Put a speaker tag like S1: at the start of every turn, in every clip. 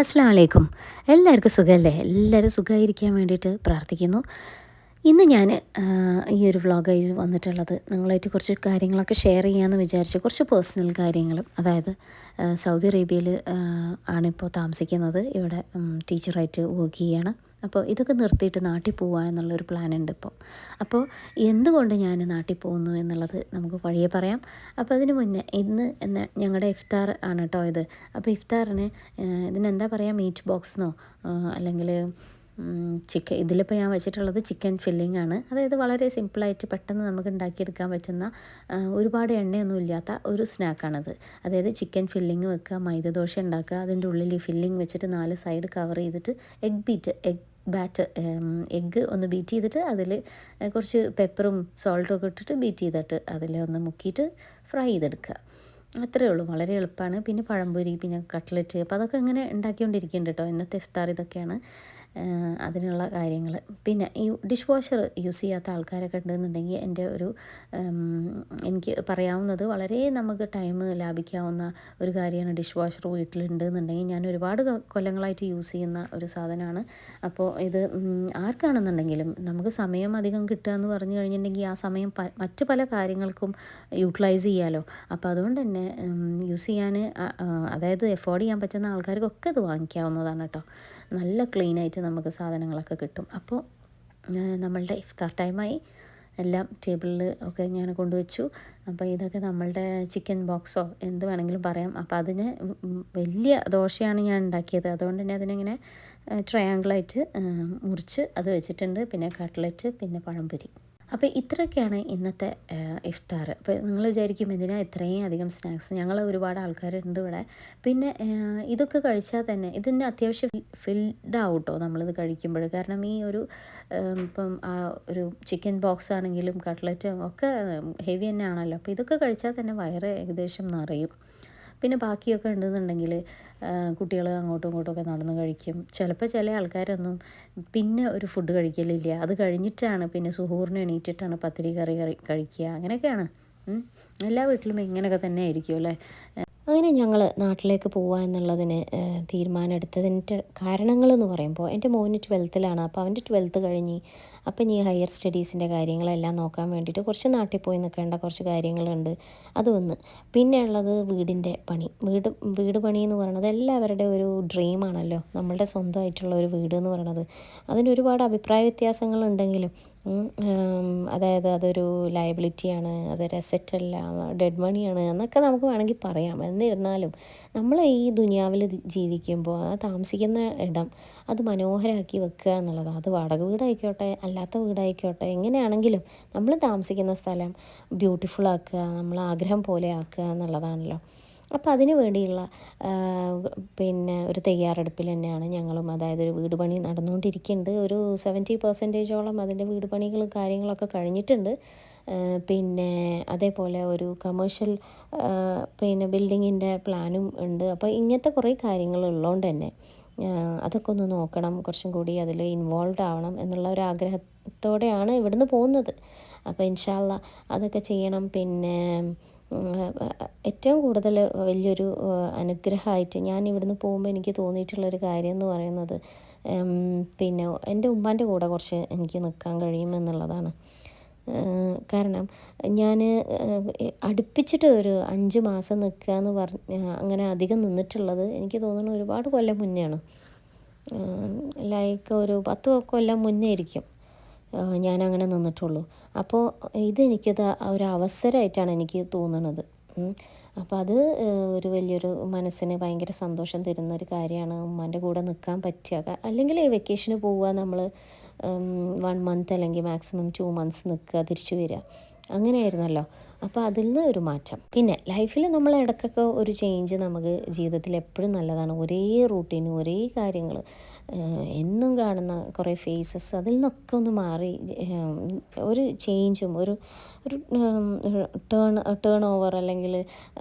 S1: അസ്സലാമു അലൈക്കും. എല്ലാവർക്കും സുഖമല്ലേ? എല്ലാവരും സുഖമായിരിക്കാൻ വേണ്ടിയിട്ട് പ്രാർത്ഥിക്കുന്നു. ഇന്ന് ഞാൻ ഈ ഒരു വ്ളോഗായി വന്നിട്ടുള്ളത് നിങ്ങളായിട്ട് കുറച്ച് കാര്യങ്ങളൊക്കെ ഷെയർ ചെയ്യാമെന്ന് വിചാരിച്ചു. കുറച്ച് പേഴ്സണൽ കാര്യങ്ങളും. അതായത് സൗദി അറേബ്യയിൽ ആണിപ്പോൾ താമസിക്കുന്നത്. ഇവിടെ ടീച്ചറായിട്ട് വർക്ക് ചെയ്യാണ്. അപ്പോൾ ഇതൊക്കെ നിർത്തിയിട്ട് നാട്ടിൽ പോവുക എന്നുള്ളൊരു പ്ലാനുണ്ട് ഇപ്പോൾ. അപ്പോൾ എന്തുകൊണ്ട് ഞാൻ നാട്ടിൽ പോകുന്നു എന്നുള്ളത് നമുക്ക് വഴിയെ പറയാം. അപ്പോൾ അതിന് മുന്നേ ഇന്ന് ഞങ്ങളുടെ ഇഫ്താർ ആണ് കേട്ടോ ഇത്. അപ്പോൾ ഇഫ്താറിന് ഇതിനെന്താ പറയുക, മീറ്റ് ബോക്സെന്നോ അല്ലെങ്കിൽ ഇതിലിപ്പോൾ ഞാൻ വെച്ചിട്ടുള്ളത് ചിക്കൻ ഫില്ലിംഗ് ആണ്. അതായത് വളരെ സിമ്പിളായിട്ട് പെട്ടെന്ന് നമുക്ക് ഉണ്ടാക്കിയെടുക്കാൻ പറ്റുന്ന ഒരുപാട് എണ്ണയൊന്നും ഇല്ലാത്ത ഒരു സ്നാക്കാണിത്. അതായത് ചിക്കൻ ഫില്ലിങ് വെക്കുക, മൈദദോശ ഉണ്ടാക്കുക, അതിൻ്റെ ഉള്ളിൽ ഈ ഫില്ലിങ് വെച്ചിട്ട് 4 സൈഡ് കവർ ചെയ്തിട്ട് എഗ്ഗ് ഒന്ന് ബീറ്റ് ചെയ്തിട്ട് അതിൽ കുറച്ച് പെപ്പറും സോൾട്ടും ഒക്കെ ഇട്ടിട്ട് ബീറ്റ് ചെയ്തിട്ട് അതിൽ ഒന്ന് മുക്കിയിട്ട് ഫ്രൈ ചെയ്തെടുക്കുക. അത്രയേ ഉള്ളൂ, വളരെ എളുപ്പമാണ്. പിന്നെ പഴംപൊരി, പിന്നെ കട്ട്ലറ്റ്, അപ്പോൾ അതൊക്കെ ഇങ്ങനെ ഉണ്ടാക്കിക്കൊണ്ടിരിക്കുന്നുണ്ട് കേട്ടോ. ഇന്നത്തെ ഇഫ്താർ ഇതൊക്കെയാണ് അതിനുള്ള കാര്യങ്ങൾ. പിന്നെ ഈ ഡിഷ് വാഷർ യൂസ് ചെയ്യാത്ത ആൾക്കാരൊക്കെ ഉണ്ടെന്നുണ്ടെങ്കിൽ എനിക്ക് പറയാവുന്നത്, വളരെ നമുക്ക് ടൈം ലാഭിക്കാവുന്ന ഒരു കാര്യമാണ് ഡിഷ് വാഷർ വീട്ടിലുണ്ടെന്നുണ്ടെങ്കിൽ. ഞാൻ ഒരുപാട് കൊല്ലങ്ങളായിട്ട് യൂസ് ചെയ്യുന്ന ഒരു സാധനമാണ്. അപ്പോൾ ഇത് ആർക്കാണെന്നുണ്ടെങ്കിലും നമുക്ക് സമയം അധികം കിട്ടുക എന്ന് പറഞ്ഞു കഴിഞ്ഞിട്ടുണ്ടെങ്കിൽ ആ സമയം മറ്റ് പല കാര്യങ്ങൾക്കും യൂട്ടിലൈസ് ചെയ്യാമല്ലോ. അപ്പോൾ അതുകൊണ്ട് തന്നെ യൂസ് ചെയ്യാൻ, അതായത് എഫോർഡ് ചെയ്യാൻ പറ്റുന്ന ആൾക്കാർക്കൊക്കെ ഇത് വാങ്ങിക്കാവുന്നതാണ് കേട്ടോ. നല്ല ക്ലീനായിട്ട് നമുക്ക് സാധനങ്ങളൊക്കെ കിട്ടും. അപ്പോൾ നമ്മളുടെ ഇഫ്താർ ടൈമായി. എല്ലാം ടേബിളിൽ ഒക്കെ ഞാൻ കൊണ്ടുവച്ചു. അപ്പോൾ ഇതൊക്കെ നമ്മളുടെ ചിക്കൻ ബോക്സോ എന്ത് വേണമെങ്കിലും പറയാം. അപ്പോൾ അതിന് വലിയ ദോശയാണ് ഞാൻ ഉണ്ടാക്കിയത്. അതുകൊണ്ട് തന്നെ അതിനിങ്ങനെ ട്രയാങ്കിളായിട്ട് മുറിച്ച് അത് വെച്ചിട്ടുണ്ട്. പിന്നെ കട്ട്ലറ്റ്, പിന്നെ പഴംപൊരി. അപ്പോൾ ഇത്രയൊക്കെയാണ് ഇന്നത്തെ ഇഫ്താർ. അപ്പോൾ നിങ്ങൾ വിചാരിക്കും എന്തിനാ ഇത്രയും അധികം സ്നാക്സ്? ഞങ്ങൾ ഒരുപാട് ആൾക്കാരുണ്ട് ഇവിടെ. പിന്നെ ഇതൊക്കെ കഴിച്ചാൽ തന്നെ ഇതിൻ്റെ അത്യാവശ്യം ഫിൽഡ് ആവട്ടോ നമ്മളിത് കഴിക്കുമ്പോൾ. കാരണം ഈ ഒരു ഇപ്പം ഒരു ചിക്കൻ ബോക്സ് ആണെങ്കിലും കട്ട്ലറ്റും ഒക്കെ ഹെവി തന്നെ ആണല്ലോ. അപ്പോൾ ഇതൊക്കെ കഴിച്ചാൽ തന്നെ വയറ് ഏകദേശം നിറയും. പിന്നെ ബാക്കിയൊക്കെ ഉണ്ടെന്നുണ്ടെങ്കിൽ കുട്ടികൾ അങ്ങോട്ടും ഇങ്ങോട്ടും ഒക്കെ നടന്ന് കഴിക്കും. ചിലപ്പോൾ ചില ആൾക്കാരൊന്നും പിന്നെ ഒരു ഫുഡ് കഴിക്കലില്ല. അത് കഴിഞ്ഞിട്ടാണ് പിന്നെ സുഹൂറിന് എണീറ്റിട്ടാണ് പത്തിരി കറി കഴിക്കുക. അങ്ങനെയൊക്കെയാണ്. എല്ലാ വീട്ടിലും ഇങ്ങനെയൊക്കെ തന്നെ ആയിരിക്കും അല്ലേ. അങ്ങനെ ഞങ്ങൾ നാട്ടിലേക്ക് പോവുക എന്നുള്ളതിന് തീരുമാനമെടുത്തതിൻ്റെ കാരണങ്ങളെന്ന് പറയുമ്പോൾ, എൻ്റെ മോന് 12th അപ്പോൾ അവൻ്റെ 12th കഴിഞ്ഞ് അപ്പം ഇനി ഹയർ സ്റ്റഡീസിൻ്റെ കാര്യങ്ങളെല്ലാം നോക്കാൻ വേണ്ടിയിട്ട് കുറച്ച് നാട്ടിൽ പോയി നിൽക്കേണ്ട കുറച്ച് കാര്യങ്ങളുണ്ട്. അതൊന്ന്. പിന്നെ ഉള്ളത് വീടിൻ്റെ പണി. വീട് പണി എന്ന് പറയുന്നത് എല്ലാവരുടെ ഒരു ഡ്രീമാണല്ലോ. നമ്മളുടെ സ്വന്തമായിട്ടുള്ള ഒരു വീട് എന്ന് പറയുന്നത്. അതിന് ഒരുപാട് അഭിപ്രായ വ്യത്യാസങ്ങളുണ്ടെങ്കിലും അതായത് അതൊരു ലയബിലിറ്റിയാണ്, അതൊരു അസറ്റല്ല, ഡെഡ് മണിയാണ് എന്നൊക്കെ നമുക്ക് വേണമെങ്കിൽ പറയാം. എന്നിരുന്നാലും നമ്മൾ ഈ ദുനിയാവിൽ ജീവിക്കുമ്പോൾ ആ താമസിക്കുന്ന ഇടം അത് മനോഹരമാക്കി വെക്കുക എന്നുള്ളതാണ്. അത് വാടക വീടായിക്കോട്ടെ, അല്ലാത്ത വീടായിക്കോട്ടെ, എങ്ങനെയാണെങ്കിലും നമ്മൾ താമസിക്കുന്ന സ്ഥലം ബ്യൂട്ടിഫുൾ ആക്കുക, നമ്മൾ ആഗ്രഹം പോലെ ആക്കുക എന്നുള്ളതാണല്ലോ. അപ്പോൾ അതിന് വേണ്ടിയുള്ള പിന്നെ ഒരു തയ്യാറെടുപ്പിൽ തന്നെയാണ് ഞങ്ങളും. അതായത് ഒരു വീട് പണി നടന്നുകൊണ്ടിരിക്കുന്നുണ്ട്. ഒരു 70% അതിൻ്റെ വീട് പണികളും കാര്യങ്ങളൊക്കെ കഴിഞ്ഞിട്ടുണ്ട്. പിന്നെ അതേപോലെ ഒരു കമേഴ്ഷ്യൽ പിന്നെ ബിൽഡിങ്ങിൻ്റെ പ്ലാനും ഉണ്ട്. അപ്പോൾ ഇങ്ങനത്തെ കുറേ കാര്യങ്ങൾ ഉള്ളതുകൊണ്ട് തന്നെ അതൊക്കെ ഒന്ന് നോക്കണം, കുറച്ചും കൂടി അതിൽ ഇൻവോൾവ് ആവണം എന്നുള്ള ഒരു ആഗ്രഹത്തോടെയാണ് ഇവിടുന്ന് പോകുന്നത്. അപ്പോൾ ഇൻഷാ അല്ലാഹ് അതൊക്കെ ചെയ്യണം. പിന്നെ ഏറ്റവും കൂടുതൽ വലിയൊരു അനുഗ്രഹമായിട്ട് ഞാൻ ഇവിടുന്ന് പോകുമ്പോൾ എനിക്ക് തോന്നിയിട്ടുള്ളൊരു കാര്യം എന്ന് പറയുന്നത്, പിന്നെ എൻ്റെ ഉമ്മാൻ്റെ കൂടെ കുറച്ച് എനിക്ക് നിൽക്കാൻ കഴിയുമെന്നുള്ളതാണ്. കാരണം ഞാൻ അടുപ്പിച്ചിട്ട് ഒരു 5 മാസം നിൽക്കുക എന്ന് അങ്ങനെ അധികം നിന്നിട്ടുള്ളത് എനിക്ക് തോന്നുന്നു ഒരുപാട് കൊല്ലം മുന്നെയാണ്. ലൈക്ക് ഒരു 10 കൊല്ലം മുന്നേ ആയിരിക്കും ഞാനങ്ങനെ നിന്നിട്ടുള്ളൂ. അപ്പോൾ ഇതെനിക്കത് ഒരു അവസരമായിട്ടാണ് എനിക്ക് തോന്നുന്നത്. അപ്പോൾ അത് ഒരു വലിയൊരു മനസ്സിന് ഭയങ്കര സന്തോഷം തരുന്നൊരു കാര്യമാണ് ഉമ്മാൻ്റെ കൂടെ നിൽക്കാൻ പറ്റുക. അല്ലെങ്കിൽ ഈ വെക്കേഷന് പോവുക, നമ്മൾ 1 മന്ത് അല്ലെങ്കിൽ മാക്സിമം 2 മന്ത്സ് നിൽക്കുക, തിരിച്ചു വരിക, അങ്ങനെയായിരുന്നല്ലോ. അപ്പോൾ അതിൽ നിന്ന് ഒരു മാറ്റം. പിന്നെ ലൈഫിൽ നമ്മൾ ഇടയ്ക്കൊക്കെ ഒരു ചേഞ്ച് നമുക്ക് ജീവിതത്തിൽ എപ്പോഴും നല്ലതാണ്. ഒരേ റൂട്ടീനും ഒരേ കാര്യങ്ങൾ എന്നും കാണുന്ന കുറേ ഫേസസ്, അതിൽ നിന്നൊക്കെ ഒന്ന് മാറി ഒരു ചേഞ്ചും ഒരു ഒരു ടേൺ ഓവർ അല്ലെങ്കിൽ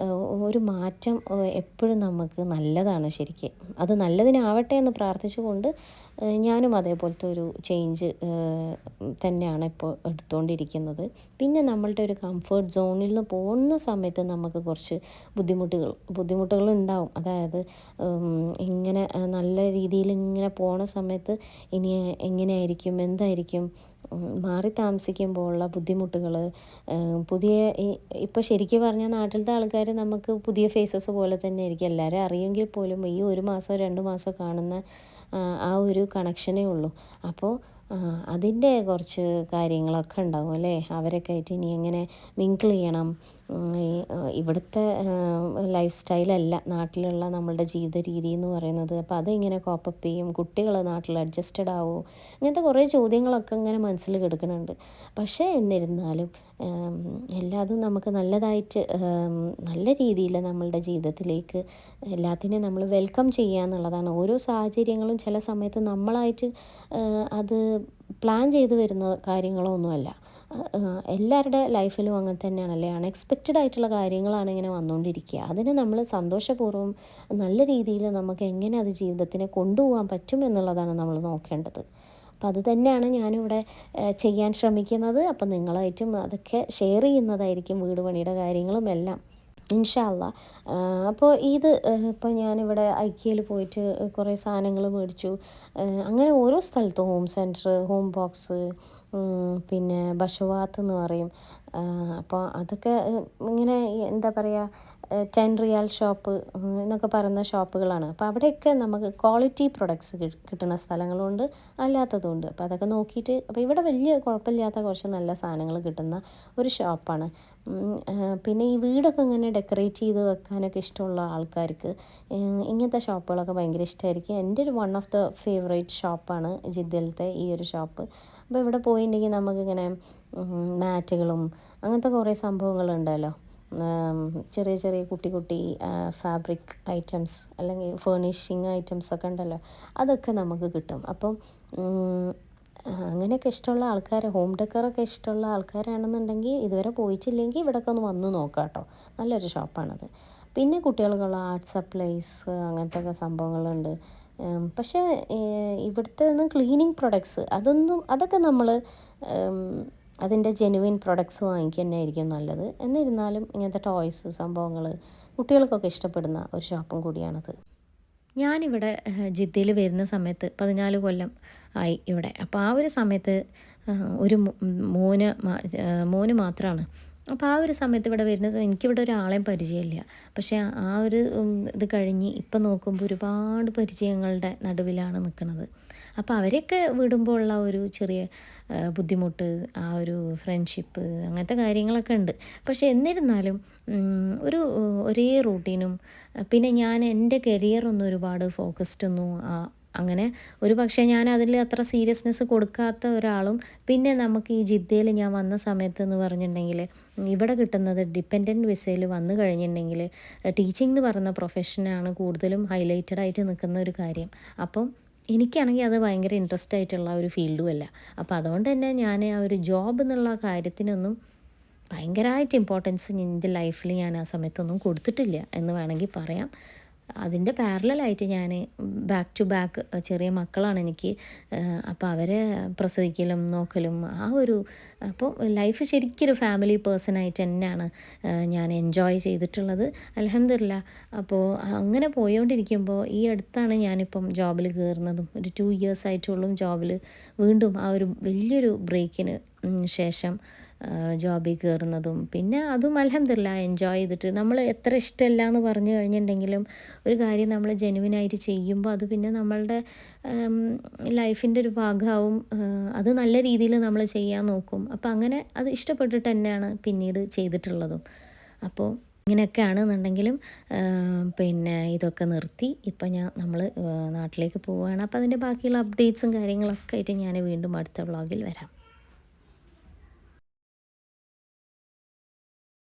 S1: ഒരു മാറ്റം എപ്പോഴും നമുക്ക് നല്ലതാണ് ശരിക്കും. അത് നല്ലതിനാവട്ടെ എന്ന് പ്രാർത്ഥിച്ചുകൊണ്ട് ഞാനും അതേപോലത്തെ ഒരു ചേഞ്ച് തന്നെയാണ് ഇപ്പോൾ എടുത്തുകൊണ്ടിരിക്കുന്നത്. പിന്നെ നമ്മളുടെ ഒരു കംഫർട്ട് സോൺ സോണിൽ നിന്ന് പോകുന്ന സമയത്ത് നമുക്ക് കുറച്ച് ബുദ്ധിമുട്ടുകൾ ഉണ്ടാവും. അതായത് ഇങ്ങനെ നല്ല രീതിയിൽ ഇങ്ങനെ പോണ സമയത്ത് ഇനി എങ്ങനെയായിരിക്കും, എന്തായിരിക്കും, മാറി താമസിക്കുമ്പോൾ ഉള്ള ബുദ്ധിമുട്ടുകൾ, പുതിയ ഇപ്പോൾ ശരിക്കും പറഞ്ഞാൽ നാട്ടിലത്തെ ആൾക്കാർ നമുക്ക് പുതിയ ഫേസസ് പോലെ തന്നെ ആയിരിക്കും. എല്ലാവരും അറിയെങ്കിൽ പോലും ഈ 1 മാസം 2 മാസം കാണുന്ന ആ ഒരു കണക്ഷനേ ഉള്ളൂ. അപ്പോൾ അതിൻ്റെ കുറച്ച് കാര്യങ്ങളൊക്കെ ഉണ്ടാവും അല്ലേ. അവരൊക്കെ ആയിട്ട് ഇനി എങ്ങനെ മിങ്കിൾ ചെയ്യണം, ഇവിടുത്തെ ലൈഫ് സ്റ്റൈലല്ല നാട്ടിലുള്ള നമ്മളുടെ ജീവിത രീതി എന്ന് പറയുന്നത്. അപ്പോൾ അതെങ്ങനെ കോപ്പപ്പ് ചെയ്യും, കുട്ടികൾ നാട്ടിൽ അഡ്ജസ്റ്റഡ് ആവുമോ, ഇങ്ങനത്തെ കുറേ ചോദ്യങ്ങളൊക്കെ ഇങ്ങനെ മനസ്സിൽ കിടക്കുന്നുണ്ട്. പക്ഷേ എന്നിരുന്നാലും എല്ലാതും നമുക്ക് നല്ലതായിട്ട് നല്ല രീതിയിൽ നമ്മളുടെ ജീവിതത്തിലേക്ക് എല്ലാത്തിനെയും നമ്മൾ വെൽക്കം ചെയ്യുക എന്നുള്ളതാണ്. ഓരോ സാഹചര്യങ്ങളും ചില സമയത്ത് നമ്മളായിട്ട് അത് പ്ലാൻ ചെയ്ത് വരുന്ന കാര്യങ്ങളൊന്നുമല്ല. എല്ലാവരുടെ ലൈഫിലും അങ്ങനെ തന്നെയാണല്ലേ. അൺഎക്സ്പെക്റ്റഡ് ആയിട്ടുള്ള കാര്യങ്ങളാണ് ഇങ്ങനെ വന്നുകൊണ്ടിരിക്കുക. അതിനെ നമ്മൾ സന്തോഷപൂർവ്വം നല്ല രീതിയിൽ നമുക്ക് എങ്ങനെ അത് ജീവിതത്തിനെ കൊണ്ടുപോകാൻ പറ്റും എന്നുള്ളതാണ് നമ്മൾ നോക്കേണ്ടത്. അപ്പോൾ അത് തന്നെയാണ് ഞാനിവിടെ ചെയ്യാൻ ശ്രമിക്കുന്നത്. അപ്പോൾ നിങ്ങളായിട്ടും അതൊക്കെ ഷെയർ ചെയ്യുന്നതായിരിക്കും, വീട് പണിയുടെ കാര്യങ്ങളും എല്ലാം ഇൻഷാ അള്ളാ. അപ്പോൾ ഇത് ഇപ്പോൾ ഞാനിവിടെ ഐക്യയിൽ പോയിട്ട് കുറേ സാധനങ്ങൾ മേടിച്ചു. അങ്ങനെ ഓരോ സ്ഥലത്തും ഹോം സെൻറ്റർ, ഹോം ബോക്സ്, പിന്നെ ബഷവാത്ത് എന്ന് പറയും. അപ്പോൾ അതൊക്കെ ഇങ്ങനെ എന്താ പറയുക, 10 റിയാൽ ഷോപ്പ് എന്നൊക്കെ പറയുന്ന ഷോപ്പുകളാണ്. അപ്പോൾ അവിടെയൊക്കെ നമുക്ക് ക്വാളിറ്റി പ്രൊഡക്ട്സ് കിട്ടുന്ന സ്ഥലങ്ങളുണ്ട്, അല്ലാത്തതുണ്ട്. അപ്പോൾ അതൊക്കെ നോക്കിയിട്ട്, അപ്പോൾ ഇവിടെ വലിയ കുഴപ്പമില്ലാത്ത കുറച്ച് നല്ല സാധനങ്ങൾ കിട്ടുന്ന ഒരു ഷോപ്പാണ്. പിന്നെ ഈ വീടൊക്കെ ഇങ്ങനെ ഡെക്കറേറ്റ് ചെയ്ത് വെക്കാനൊക്കെ ഇഷ്ടമുള്ള ആൾക്കാർക്ക് ഇങ്ങനത്തെ ഷോപ്പുകളൊക്കെ ഭയങ്കര ഇഷ്ടമായിരിക്കും. എൻ്റെ ഒരു വൺ ഓഫ് ദ ഫേവറേറ്റ് ഷോപ്പാണ് ജിദ്ദയിലത്തെ ഈ ഒരു ഷോപ്പ്. അപ്പോൾ ഇവിടെ പോയിട്ടുണ്ടെങ്കിൽ നമുക്കിങ്ങനെ മാറ്റുകളും അങ്ങനത്തെ കുറേ സംഭവങ്ങളുണ്ടല്ലോ, ചെറിയ ചെറിയ കുട്ടി ഫാബ്രിക് ഐറ്റംസ് അല്ലെങ്കിൽ ഫേർണിഷിങ് ഐറ്റംസ് ഒക്കെ ഉണ്ടല്ലോ, അതൊക്കെ നമുക്ക് കിട്ടും. അപ്പം അങ്ങനെയൊക്കെ ഇഷ്ടമുള്ള ആൾക്കാർ, ഹോം ഡെക്കറൊക്കെ ഇഷ്ടമുള്ള ആൾക്കാരാണെന്നുണ്ടെങ്കിൽ ഇതുവരെ പോയിട്ടില്ലെങ്കിൽ ഇവിടെയൊക്കെ ഒന്ന് വന്ന് നോക്കാം കേട്ടോ. നല്ലൊരു ഷോപ്പാണത്. പിന്നെ കുട്ടികൾക്കുള്ള ആർട്ട് സപ്ലൈസ് അങ്ങനത്തെ ഒക്കെ സംഭവങ്ങളുണ്ട്. പക്ഷേ ഇവിടുത്തെ ഒന്നും ക്ലീനിങ് പ്രൊഡക്ട്സ് അതൊക്കെ നമ്മൾ അതിൻ്റെ ജെനുവിൻ പ്രൊഡക്ട്സ് വാങ്ങിക്കുക തന്നെ ആയിരിക്കും നല്ലത്. എന്നിരുന്നാലും ഇങ്ങനത്തെ ടോയ്സ് സംഭവങ്ങൾ കുട്ടികൾക്കൊക്കെ ഇഷ്ടപ്പെടുന്ന ഒരു ഷോപ്പും കൂടിയാണത്. ഞാനിവിടെ ജിദ്ദയിൽ വരുന്ന സമയത്ത് 14 കൊല്ലം ആയി ഇവിടെ. അപ്പോൾ ആ ഒരു സമയത്ത് ഒരു മോന് മാത്രമാണ്. അപ്പോൾ ആ ഒരു സമയത്ത് ഇവിടെ വരുന്ന സമയം എനിക്കിവിടെ ഒരാളെയും പരിചയമില്ല. പക്ഷേ ആ ഒരു ഇത് കഴിഞ്ഞ് ഇപ്പം നോക്കുമ്പോൾ ഒരുപാട് പരിചയങ്ങളുടെ നടുവിലാണ് നിൽക്കുന്നത്. അപ്പോൾ അവരെയൊക്കെ വിടുമ്പോൾ ഉള്ള ഒരു ചെറിയ ബുദ്ധിമുട്ട്, ആ ഒരു ഫ്രണ്ട്ഷിപ്പ്, അങ്ങനത്തെ കാര്യങ്ങളൊക്കെ ഉണ്ട്. പക്ഷേ എന്നിരുന്നാലും ഒരേ റൂട്ടീനും, പിന്നെ ഞാൻ എൻ്റെ കരിയറൊന്നും ഒരുപാട് ഫോക്കസ്ഡ് ഒന്നും അങ്ങനെ ഒരു പക്ഷേ ഞാൻ അതിൽ അത്ര സീരിയസ്നെസ് കൊടുക്കാത്ത ഒരാളും. പിന്നെ നമുക്ക് ഈ ജിദ്ദയിൽ ഞാൻ വന്ന സമയത്ത് എന്ന് പറഞ്ഞിട്ടുണ്ടെങ്കിൽ ഇവിടെ കിട്ടുന്നത് ഡിപ്പെൻഡൻറ്റ് വിസയിൽ വന്നു കഴിഞ്ഞിട്ടുണ്ടെങ്കിൽ ടീച്ചിങ് എന്ന് പറയുന്ന പ്രൊഫഷനാണ് കൂടുതലും ഹൈലൈറ്റഡ് ആയിട്ട് നിൽക്കുന്ന ഒരു കാര്യം. അപ്പം എനിക്കാണെങ്കിൽ അത് ഭയങ്കര ഇൻട്രസ്റ്റ് ആയിട്ടുള്ള ഒരു ഫീൽഡും അല്ല. അപ്പോൾ അതുകൊണ്ട് തന്നെ ഞാൻ ആ ഒരു ജോബ് എന്നുള്ള കാര്യത്തിനൊന്നും ഭയങ്കരമായിട്ട് ഇമ്പോർട്ടൻസ് എൻ്റെ ലൈഫിൽ ഞാൻ ആ സമയത്തൊന്നും കൊടുത്തിട്ടില്ല എന്ന് വേണമെങ്കിൽ പറയാം. അതിൻ്റെ പാരലായിട്ട് ഞാൻ ബാക്ക് ടു ബാക്ക് ചെറിയ മക്കളാണ് എനിക്ക്. അപ്പോൾ അവരെ പ്രസവിക്കലും നോക്കലും അപ്പോൾ ലൈഫ് ശരിക്കൊരു ഫാമിലി പേഴ്സണായിട്ട് തന്നെയാണ് ഞാൻ എൻജോയ് ചെയ്തിട്ടുള്ളത്, അൽഹംദുലില്ലാ. അപ്പോൾ അങ്ങനെ പോയോണ്ടിരിക്കുമ്പോൾ ഈ അടുത്താണ് ഞാനിപ്പം ജോബിൽ കയറുന്നതും. ഒരു 2 ഇയേഴ്സ് ആയിട്ടുള്ളൂ ജോബിൽ വീണ്ടും ആ ഒരു വലിയൊരു ബ്രേക്കിന് ശേഷം ജോബിൽ കയറുന്നതും. പിന്നെ അതും അൽഹംദുലില്ലാ എൻജോയ് ചെയ്തിട്ട്, നമ്മൾ എത്ര ഇഷ്ടമല്ല എന്ന് പറഞ്ഞു കഴിഞ്ഞിട്ടുണ്ടെങ്കിലും ഒരു കാര്യം നമ്മൾ ജെനുവിനായിട്ട് ചെയ്യുമ്പോൾ അത് പിന്നെ നമ്മളുടെ ലൈഫിൻ്റെ ഒരു ഭാഗമാവും. അത് നല്ല രീതിയിൽ നമ്മൾ ചെയ്യാൻ നോക്കും. അപ്പോൾ അങ്ങനെ അത് ഇഷ്ടപ്പെട്ടിട്ട് തന്നെയാണ് പിന്നീട് ചെയ്തിട്ടുള്ളതും. അപ്പോൾ ഇങ്ങനെയൊക്കെ ആണെന്നുണ്ടെങ്കിലും പിന്നെ ഇതൊക്കെ നിർത്തി ഇപ്പം നമ്മൾ നാട്ടിലേക്ക് പോവുകയാണ്. അപ്പോൾ അതിൻ്റെ ബാക്കിയുള്ള അപ്ഡേറ്റ്സും കാര്യങ്ങളൊക്കെ ആയിട്ട് ഞാൻ വീണ്ടും അടുത്ത വ്ളോഗിൽ വരാം.